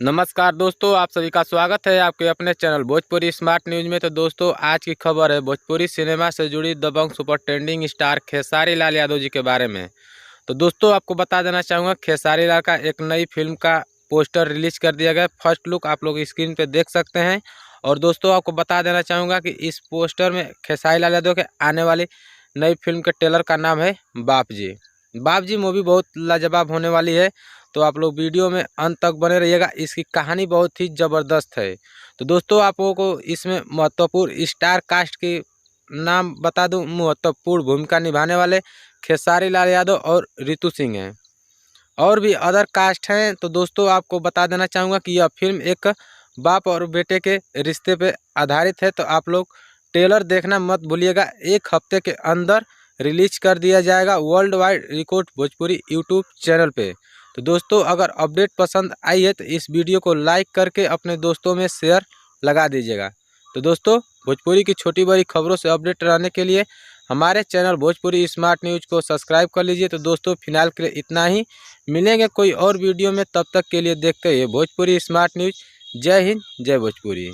नमस्कार दोस्तों, आप सभी का स्वागत है आपके अपने चैनल भोजपुरी स्मार्ट न्यूज में। तो दोस्तों, आज की खबर है भोजपुरी सिनेमा से जुड़ी दबंग super trending star Khesari Lal Yadav ji के बारे में। तो दोस्तों, आपको बता देना चाहूँगा, खेसारी लाल का एक नई फिल्म का पोस्टर रिलीज कर दिया गया। फर्स्ट लुक आप लोग स्क्रीन पे देख सकते हैं। और दोस्तों, आपको बता देना चाहूँगा कि इस पोस्टर में खेसारी लाल यादव के आने वाली नई फिल्म के ट्रेलर का नाम है बाप जी। बाप जी मूवी बहुत लाजवाब होने वाली है, तो आप लोग वीडियो में अंत तक बने रहिएगा। इसकी कहानी बहुत ही ज़बरदस्त है। तो दोस्तों, आप लोगों को इसमें महत्वपूर्ण स्टार कास्ट की नाम बता दूं। महत्वपूर्ण भूमिका निभाने वाले खेसारी लाल यादव और रितु सिंह हैं। और भी अदर कास्ट हैं। तो दोस्तों, आपको बता देना चाहूँगा कि यह फिल्म एक बाप और बेटे के रिश्ते पे आधारित है। तो आप लोग ट्रेलर देखना मत भूलिएगा। एक हफ्ते के अंदर रिलीज कर दिया जाएगा world wide record Bhojpuri YouTube channel पे। तो दोस्तों, अगर अपडेट पसंद आई है तो इस वीडियो को लाइक करके अपने दोस्तों में शेयर लगा दीजिएगा। तो दोस्तों, भोजपुरी की छोटी बड़ी खबरों से अपडेट रहने के लिए हमारे चैनल भोजपुरी स्मार्ट न्यूज को सब्सक्राइब कर लीजिए। तो दोस्तों, फिलहाल के लिए इतना ही। मिलेंगे कोई और वीडियो में, तब तक के लिए देखते रहिए भोजपुरी स्मार्ट न्यूज। जय हिंद, जय भोजपुरी।